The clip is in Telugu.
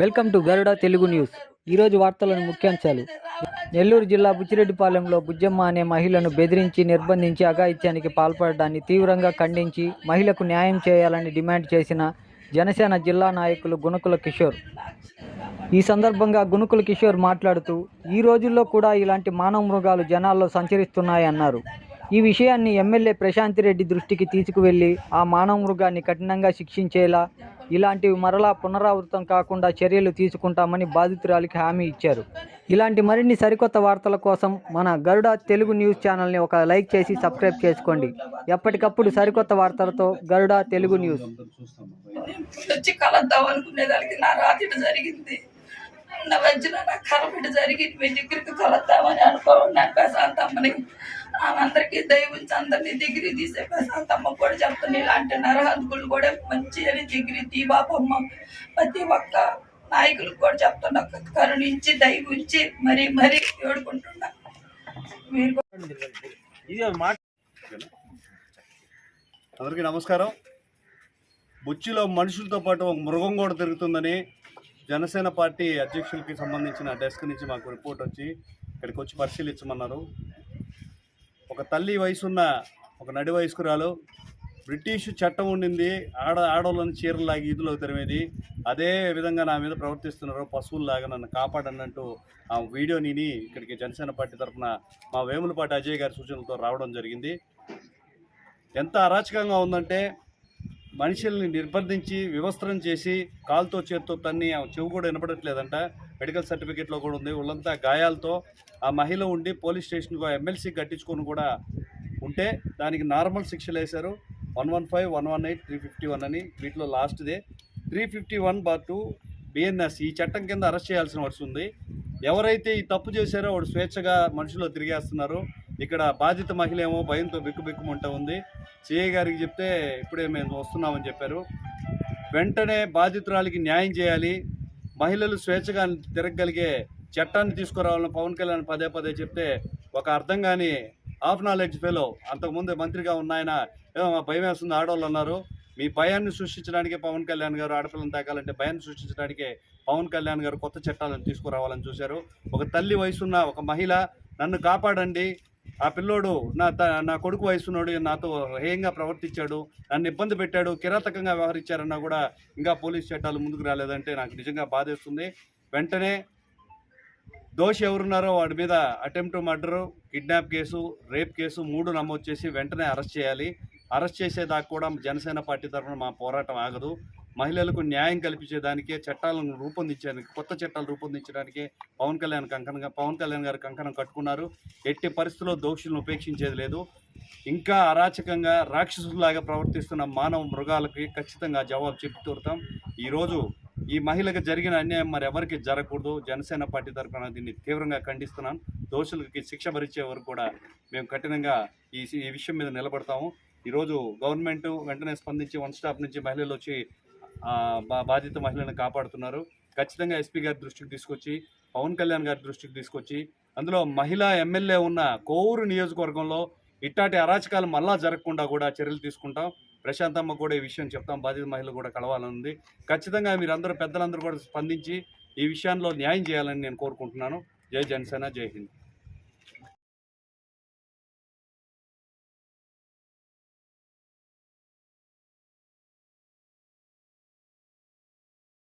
Welcome to Garuda Telugu news. ఈరోజు వార్తలను ముఖ్యాంశాలు. నెల్లూరు జిల్లా బుచ్చిరెడ్డిపాలెంలో బుజ్జమ్మ అనే మహిళను బెదిరించి నిర్బంధించి అఘాయిత్యానికి పాల్పడడాన్ని తీవ్రంగా ఖండించి మహిళకు న్యాయం చేయాలని డిమాండ్ చేసిన జనసేన జిల్లా నాయకులు గుణకుల కిషోర్. ఈ సందర్భంగా గుణకుల కిషోర్ మాట్లాడుతూ ఈ రోజుల్లో కూడా ఇలాంటి మానవ మృగాలు జనాల్లో సంచరిస్తున్నాయన్నారు. ఈ విషయాన్ని ఎమ్మెల్యే ప్రశాంతిరెడ్డి దృష్టికి తీసుకువెళ్లి ఆ మానవ మృగాన్ని కఠినంగా శిక్షించేలా, ఇలాంటివి మరలా పునరావృతం కాకుండా చర్యలు తీసుకుంటామని బాధితురాలికి హామీ ఇచ్చారు. ఇలాంటి మరిన్ని సరికొత్త వార్తల కోసం మన గరుడ తెలుగు న్యూస్ ఛానల్ని ఒక లైక్ చేసి సబ్స్క్రైబ్ చేసుకోండి. ఎప్పటికప్పుడు సరికొత్త వార్తలతో గరుడ తెలుగు న్యూస్. నా మధ్యన నాకు కరబిడ్డ జరిగింది. మీ దగ్గరికి కలుద్దామని అనుకోన్నాను. ప్రశాంతమ్మని అందరికీ దయవుంచి అందరినీ దగ్గరికి తీసే ప్రశాంతమ్మ కూడా చెప్తాను. ఇలాంటి నరహంతుకులు కూడా మంచి అని దగ్గర దీపాపమ్మ ప్రతి ఒక్క నాయకులకు కూడా చెప్తున్నా. కరుణించి దయవుంచి మరీ మరీ వేడుకుంటున్నా. అందరికీ నమస్కారం. బుచ్చిలో మనుషులతో పాటు ఒక మృగం కూడా తిరుగుతుందని జనసేన పార్టీ అధ్యక్షులకి సంబంధించిన డెస్క్ నుంచి మాకు రిపోర్ట్ వచ్చి ఇక్కడికి వచ్చి పరిశీలించమన్నారు. ఒక తల్లి వయసున్న ఒక నడి వయస్కురాలు, బ్రిటిష్ చట్టం ఉండింది, ఆడవాళ్ళని చీరలాగి ఈదులో తరిమేది, అదే విధంగా నా మీద ప్రవర్తిస్తున్నారు, పశువుల్లాగా నన్ను కాపాడనంటూ ఆ వీడియోని ఇక్కడికి జనసేన పార్టీ తరఫున మా వేములపాటి అజయ్ గారి సూచనలతో రావడం జరిగింది. ఎంత అరాచకంగా ఉందంటే మనుషుల్ని నిర్బంధించి వివస్త్రం చేసి కాలుతో చేత్తో తన్ని చెవు కూడా వినపడట్లేదంట. మెడికల్ సర్టిఫికేట్లో కూడా ఉంది. వాళ్ళంతా గాయాలతో ఆ మహిళ ఉండి పోలీస్ స్టేషన్కు ఎమ్మెల్సీ కట్టించుకొని కూడా ఉంటే దానికి నార్మల్ శిక్షలు వేశారు. 115, 118, 351 అని. వీటిలో లాస్ట్దే 351/2 BNS ఈ చట్టం కింద అరెస్ట్ చేయాల్సిన వర్షం ఉంది. ఎవరైతే ఈ తప్పు చేశారో వాడు స్వేచ్ఛగా మనుషుల్లో తిరిగేస్తున్నారు. ఇక్కడ బాధిత మహిళ ఏమో భయంతో బిక్కుబిక్కుమంటూ ఉంది. సిఐ గారికి చెప్తే ఇప్పుడే మేము వస్తున్నామని చెప్పారు. వెంటనే బాధితురాలికి న్యాయం చేయాలి, మహిళలు స్వేచ్ఛగా తిరగగలిగే చట్టాన్ని తీసుకురావాలని పవన్ కళ్యాణ్ పదే పదే చెప్తే ఒక అర్థం కాని హాఫ్ నాలెడ్జ్ ఫెలో, అంతకుముందు మంత్రిగా ఉన్న ఆయన ఏమో భయం వేస్తుంది ఆడవాళ్ళు అన్నారు. మీ భయాన్ని సృష్టించడానికే పవన్ కళ్యాణ్ గారు ఆడపిల్లని తాకాలంటే భయాన్ని సృష్టించడానికే పవన్ కళ్యాణ్ గారు కొత్త చట్టాలను తీసుకురావాలని చూశారు. ఒక తల్లి వయసున్న ఒక మహిళ నన్ను కాపాడండి, ఆ పిల్లోడు నా కొడుకు వయసున్నోడు నాతో హేయంగా ప్రవర్తించాడు, నన్ను ఇబ్బంది పెట్టాడు, కిరాతకంగా వ్యవహరించారన్నా కూడా ఇంకా పోలీస్ చట్టాలు ముందుకు రాలేదంటే నాకు నిజంగా బాధేస్తుంది. వెంటనే దోషి ఎవరున్నారో వాడి మీద attempt murder, kidnap case, rape case 3 నమోదు చేసి వెంటనే అరెస్ట్ చేయాలి. అరెస్ట్ చేసేదాకా కూడా జనసేన పార్టీ తరఫున మా పోరాటం ఆగదు. మహిళలకు న్యాయం కల్పించేదానికే చట్టాలను రూపొందించడానికి, కొత్త చట్టాలు రూపొందించడానికే పవన్ కళ్యాణ్ గారు కంకణం కట్టుకున్నారు. ఎట్టి పరిస్థితుల్లో దోషులను ఉపేక్షించేది లేదు. ఇంకా అరాచకంగా రాక్షసులాగా ప్రవర్తిస్తున్న మానవ మృగాలకి ఖచ్చితంగా జవాబు చెప్పి తీరుతాం. ఈరోజు ఈ మహిళకు జరిగిన అన్యాయం మరి ఎవరికి జరగకూడదు. జనసేన పార్టీ తరఫున దీన్ని తీవ్రంగా ఖండిస్తున్నాం. దోషులకి శిక్ష భరించే వరకు కూడా మేము కఠినంగా ఈ విషయం మీద నిలబడతాము. ఈరోజు గవర్నమెంట్ వెంటనే స్పందించి 1 స్టాప్ నుంచి మహిళలు వచ్చి బాధిత మహిళలను కాపాడుతున్నారు. ఖచ్చితంగా ఎస్పీ గారి దృష్టికి తీసుకొచ్చి, పవన్ కళ్యాణ్ గారి దృష్టికి తీసుకొచ్చి, అందులో మహిళా ఎమ్మెల్యే ఉన్న కోవూరు నియోజకవర్గంలో ఇట్లాంటి అరాచకాలు మళ్ళా జరగకుండా కూడా చర్యలు తీసుకుంటాం. ప్రశాంతమ్మ కూడా ఈ విషయం చెప్తాం. బాధిత మహిళలు కూడా కలవాలనుంది. ఖచ్చితంగా మీరందరూ పెద్దలందరూ కూడా స్పందించి ఈ విషయంలో న్యాయం చేయాలని నేను కోరుకుంటున్నాను. జై జనసేన, జై హింద్.